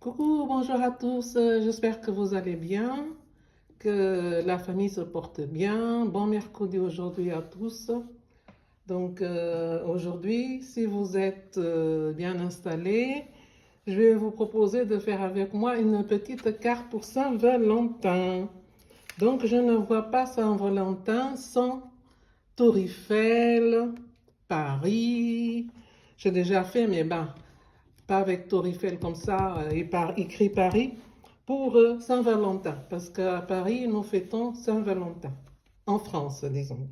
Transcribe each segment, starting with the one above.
Coucou, bonjour à tous, j'espère que vous allez bien, que la famille se porte bien. Bon mercredi aujourd'hui à tous. Donc aujourd'hui, si vous êtes bien installés, je vais vous proposer de faire avec moi une petite carte pour Saint-Valentin. Donc je ne vois pas Saint-Valentin sans Tour Eiffel, Paris. J'ai déjà fait, mais ben, pas avec Tour Eiffel comme ça, et par écrit Paris, pour Saint-Valentin, parce qu'à Paris, nous fêtons Saint-Valentin, en France, disons.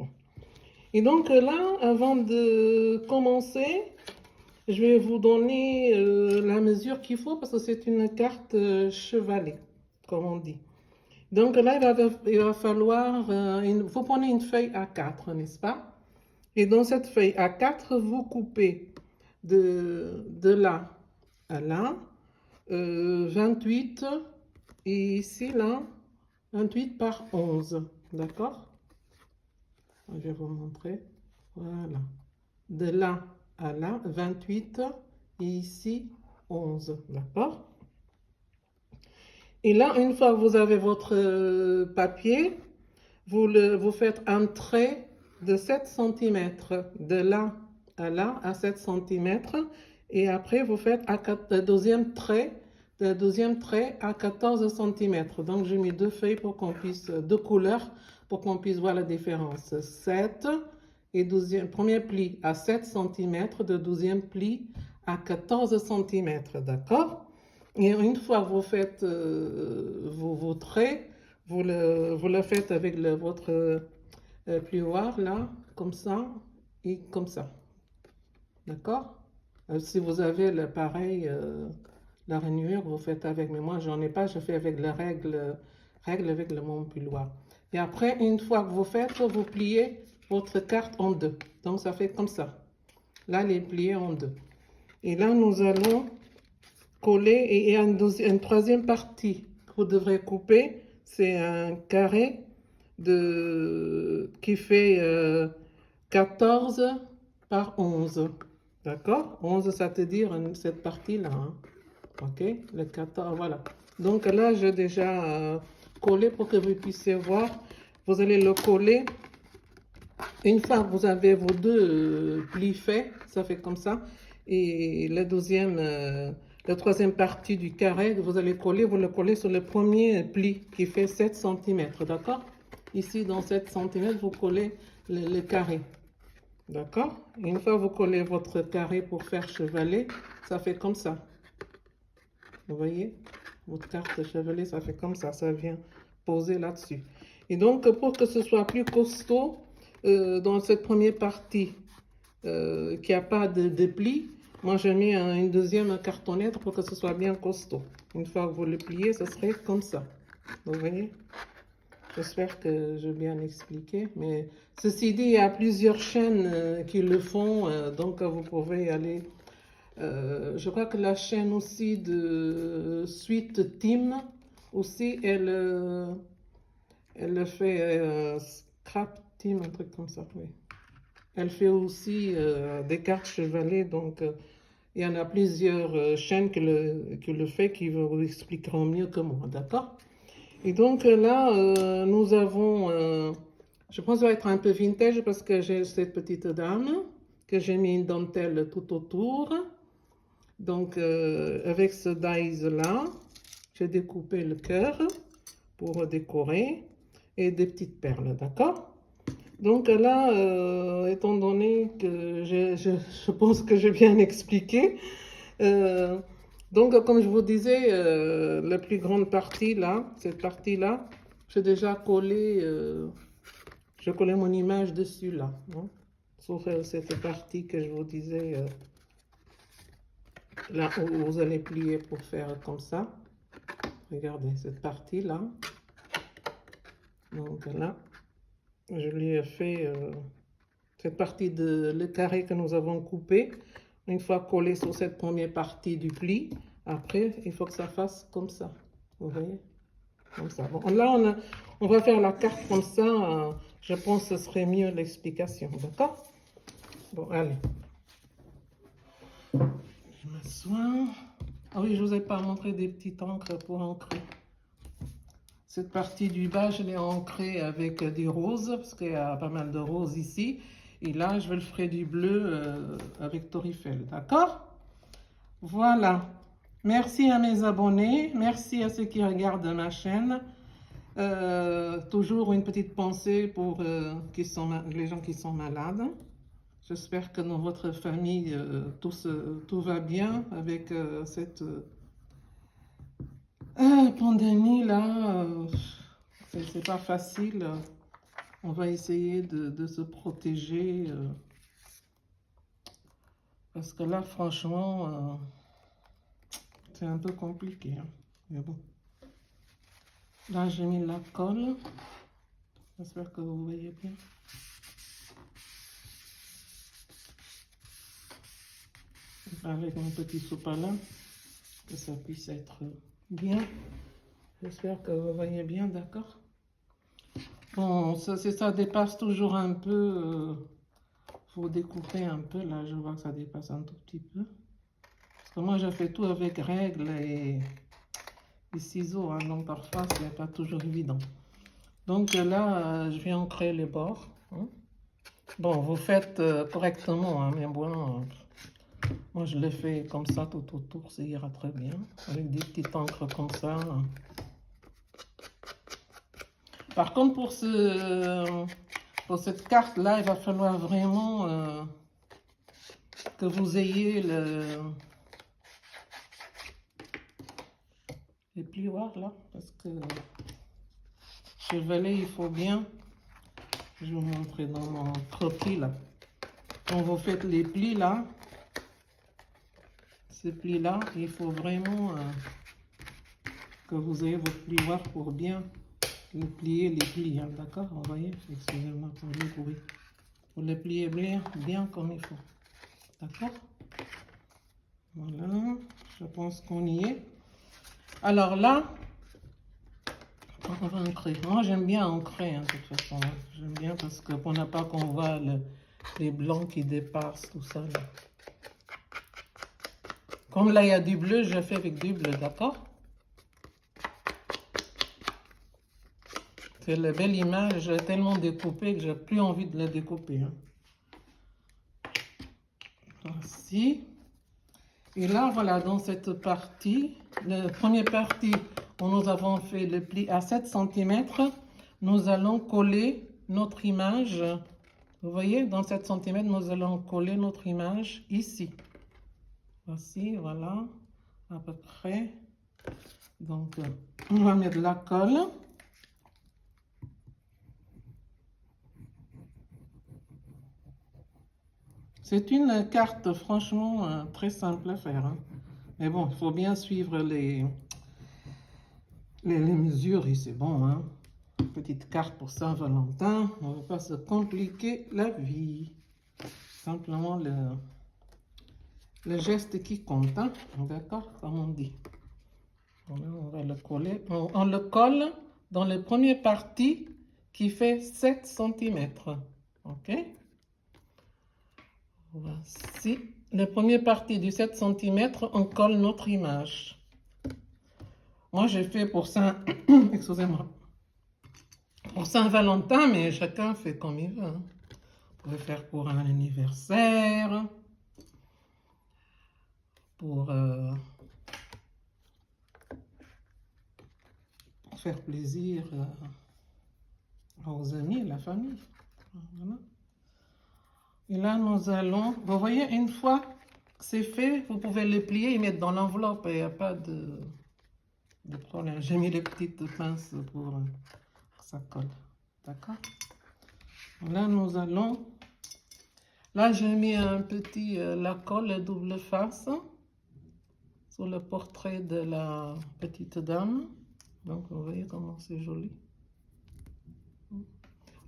Et donc là, avant de commencer, je vais vous donner la mesure qu'il faut, parce que c'est une carte chevalet, comme on dit. Donc là, il va falloir, vous prenez une feuille A4, n'est-ce pas? Et dans cette feuille A4, vous coupez de là à là, 28, et ici là, 28 par 11, d'accord? Je vais vous montrer, voilà. De là à là, 28, et ici, 11, d'accord? Et là, une fois que vous avez votre papier, vous faites un trait de 7 cm, de là à 7 cm, et après vous faites le deuxième trait à 14 cm. Donc j'ai mis deux feuilles pour qu'on puisse, deux couleurs pour qu'on puisse voir la différence. 7 et premier pli à 7 cm, de deuxième pli à 14 cm, d'accord? Et une fois que vous faites vos traits, vous le faites avec votre plioir là, comme ça et comme ça. D'accord? Si vous avez le pareil, la rainure, vous faites avec. Mais moi, j'en ai pas, je fais avec la règle avec mon plioir. Et après, une fois que vous faites, vous pliez votre carte en deux. Donc, ça fait comme ça. Là, les pliés en deux. Et là, nous allons coller. Et une troisième partie que vous devrez couper. C'est un carré qui fait 14 par 11. D'accord? 11, ça te dire cette partie-là. Hein. Ok? Le 14, voilà. Donc là, j'ai déjà collé pour que vous puissiez voir. Vous allez le coller. Une fois que vous avez vos deux plis faits, ça fait comme ça. Et la troisième partie du carré, vous allez coller, vous le collez sur le premier pli qui fait 7 cm. D'accord? Ici, dans 7 cm, vous collez le carré. D'accord? Une fois que vous collez votre carré pour faire chevalet, ça fait comme ça. Vous voyez? Votre carte chevalet, ça fait comme ça vient poser là-dessus. Et donc, pour que ce soit plus costaud, dans cette première partie, qui n'a pas de plis, moi j'ai mis une deuxième cartonnette pour que ce soit bien costaud. Une fois que vous le pliez, ce serait comme ça. Vous voyez? J'espère que j'ai bien expliqué. Mais ceci dit, il y a plusieurs chaînes qui le font, donc vous pouvez aller. Je crois que la chaîne aussi de Sweet Team aussi, elle fait Scrap Team, un truc comme ça, oui. Elle fait aussi des cartes chevalet, donc il y en a plusieurs chaînes qui le fait, qui vous expliqueront mieux que moi, d'accord? Et donc là, nous avons, je pense que ça va être un peu vintage parce que j'ai cette petite dame que j'ai mis une dentelle tout autour. Donc avec ce dies-là, j'ai découpé le cœur pour décorer et des petites perles, d'accord? Donc là, étant donné que je pense que j'ai bien expliqué, donc comme je vous disais, la plus grande partie là, cette partie-là, j'ai déjà collé, j'ai collé mon image dessus là, hein, sauf cette partie que je vous disais, là où vous allez plier pour faire comme ça. Regardez cette partie-là. Donc là, je lui ai fait cette partie le carré que nous avons coupé. Une fois collé sur cette première partie du pli, après, il faut que ça fasse comme ça. Vous voyez? Comme ça. Bon, là, on va faire la carte comme ça. Je pense que ce serait mieux l'explication. D'accord? Bon, allez. Je m'assois. Ah oui, je vous ai pas montré des petites encres pour ancrer. Cette partie du bas, je l'ai ancrée avec du rose, parce qu'il y a pas mal de rose ici. Et là, je vais le faire du bleu avec Torifel, d'accord? Voilà. Merci à mes abonnés, merci à ceux qui regardent ma chaîne. Toujours une petite pensée pour les gens qui sont malades. J'espère que dans votre famille, tout va bien avec cette pandémie là. C'est pas facile. On va essayer de se protéger parce que là, franchement, c'est un peu compliqué, hein. Mais bon. Là, j'ai mis la colle. J'espère que vous voyez bien. Avec mon petit sopalin, que ça puisse être bien. J'espère que vous voyez bien, d'accord? Bon, ça dépasse toujours un peu. Faut découper un peu. Là, je vois que ça dépasse un tout petit peu. Parce que moi, je fais tout avec règles et ciseaux, hein, donc parfois, ce n'est pas toujours évident. Donc là, je vais ancrer les bords, hein. Bon, vous faites correctement, hein, mais bon, moi je le fais comme ça tout autour, ça ira très bien, avec des petites encres comme ça. Par contre, pour cette carte-là, il va falloir vraiment que vous ayez les plioirs là, parce que chevalet, il faut bien. Je vais vous montrer dans mon croquis là. Quand vous faites les plis là, ces plis là, il faut vraiment que vous ayez vos plioirs pour bien les plier, les plis, hein, d'accord? Vous voyez, excusez-moi pour le bruit. Pour les plier bien comme il faut, d'accord? Voilà, je pense qu'on y est. Alors là, on va ancrer. Moi, j'aime bien ancrer, hein, de toute façon. J'aime bien parce que pour ne pas qu'on voit les blancs qui dépassent, tout ça. Là. Comme là, il y a du bleu, je fais avec du bleu, d'accord? C'est la belle image, j'ai tellement découpé que j'ai plus envie de la découper, hein. Voici. Et là, voilà, dans cette partie, la première partie où nous avons fait le pli à 7 cm, nous allons coller notre image. Vous voyez, dans 7 cm, nous allons coller notre image ici. Voici, voilà, à peu près. Donc, on va mettre de la colle. C'est une carte, franchement, très simple à faire, hein. Mais bon, il faut bien suivre les mesures et c'est bon, hein. Petite carte pour Saint-Valentin. On ne va pas se compliquer la vie. Simplement le geste qui compte, hein. D'accord, comme on dit. Voilà, on va le coller. On le colle dans la première partie qui fait 7 cm. Ok. Voici la première partie du 7 cm, on colle notre image. Moi, j'ai fait pour excusez-moi, pour Saint-Valentin, mais chacun fait comme il veut, hein. Vous pouvez faire pour un anniversaire, pour faire plaisir aux amis et la famille. Voilà. Et là, nous allons, vous voyez, une fois que c'est fait, vous pouvez le plier et mettre dans l'enveloppe. Il n'y a pas de problème. J'ai mis les petites pinces pour ça colle. D'accord? Là, nous allons... Là, j'ai mis un petit, la colle double face sur le portrait de la petite dame. Donc, vous voyez comment c'est joli.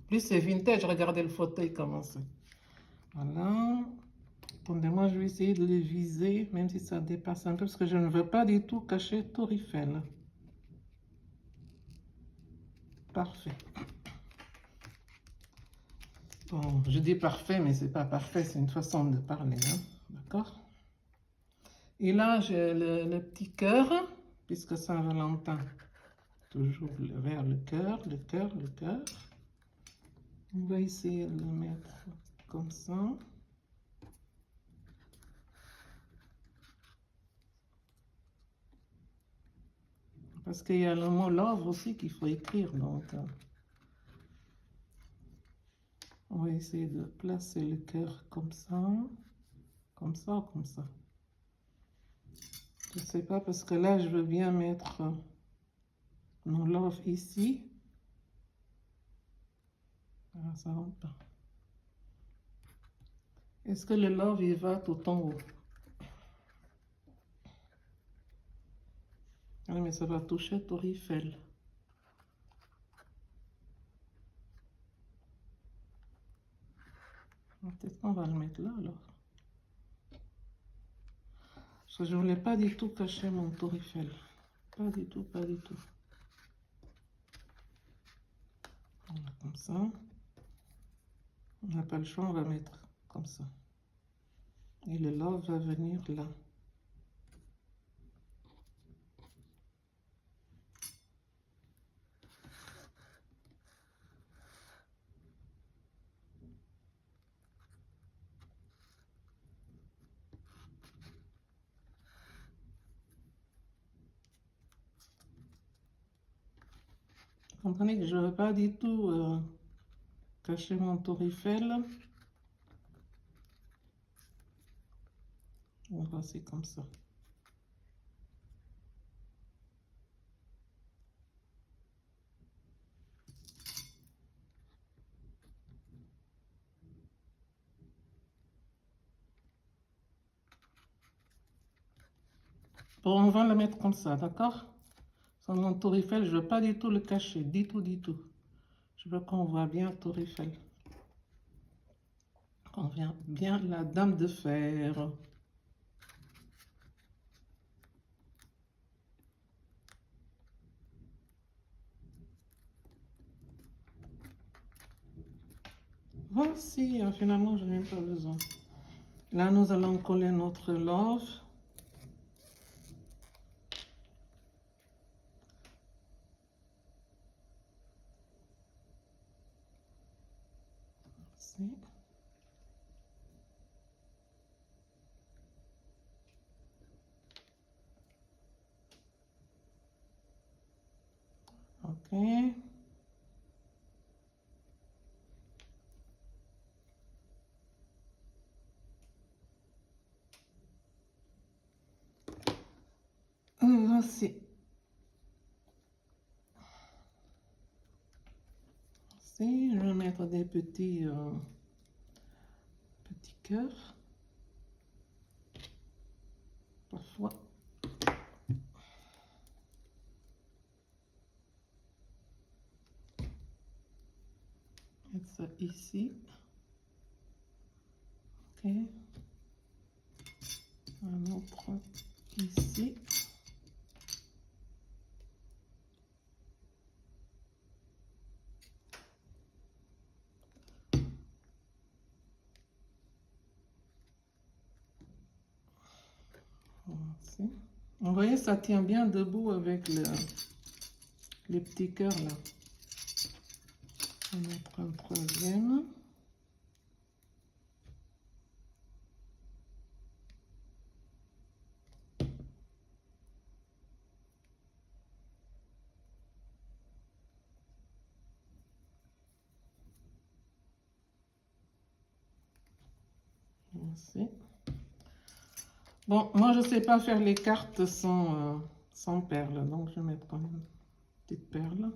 Plus c'est vintage, regardez le fauteuil comment c'est. Voilà. Attendez-moi, je vais essayer de les viser, même si ça dépasse un peu, parce que je ne veux pas du tout cacher Torifel. Parfait. Bon, je dis parfait, mais c'est pas parfait, c'est une façon de parler, hein. D'accord? Et là, j'ai le petit cœur, puisque Saint-Valentin, toujours vers le cœur, le cœur, le cœur. On va essayer de le mettre comme ça. Parce qu'il y a le mot love aussi qu'il faut écrire, donc on va essayer de placer le cœur comme ça, comme ça ou comme ça. Je ne sais pas, parce que là, je veux bien mettre mon love ici. Ah, ça rentre pas. Est-ce que le love, il va tout en haut? Ah, mais ça va toucher Tour Eiffel. Peut-être qu'on va le mettre là, alors. Parce que je ne voulais pas du tout cacher mon Tour Eiffel. Pas du tout, pas du tout. Voilà, comme ça. On n'a pas le choix, on va mettre comme ça. Et le love va venir là. Vous comprenez que je ne veux pas du tout cacher mon Tour Eiffel. On va c'est comme ça. Bon, on va le mettre comme ça, d'accord? Sur mon Tour Eiffel, je ne veux pas du tout le cacher, du tout, du tout. Je veux qu'on voit bien Tour Eiffel. Qu'on voit bien la Dame de Fer. Voici, finalement, je n'ai même pas besoin. Là, nous allons coller notre love. Ici. Ok. Voici. Ici, je vais mettre des petits cœurs. Parfois. Mettre ça ici. Ok. Un autre ici. Voici. Vous voyez, ça tient bien debout avec les petits cœurs là. On va mettre un troisième. Voici. Bon, moi je ne sais pas faire les cartes sans perles, donc je vais mettre quand même une petite perle.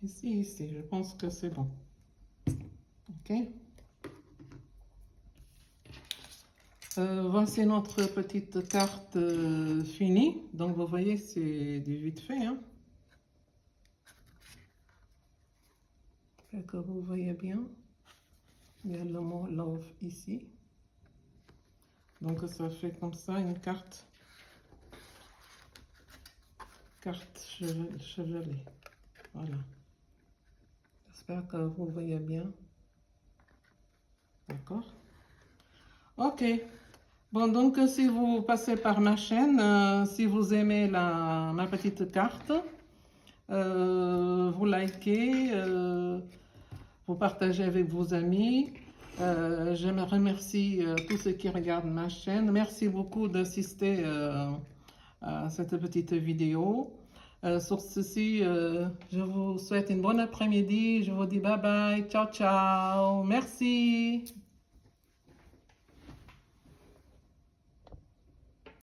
Ici, je pense que c'est bon. Ok. Voici notre petite carte finie. Donc vous voyez, c'est du vite fait. Hein. J'espère que vous voyez bien. Il y a le mot love ici. Donc ça fait comme ça une carte chevelée. Voilà. J'espère que vous voyez bien. D'accord. Ok. Bon, donc si vous passez par ma chaîne, si vous aimez ma petite carte, vous likez, vous partagez avec vos amis. Je me remercie tous ceux qui regardent ma chaîne. Merci beaucoup d'assister à cette petite vidéo. Sur ceci, je vous souhaite une bonne après-midi. Je vous dis bye bye, ciao ciao. Merci.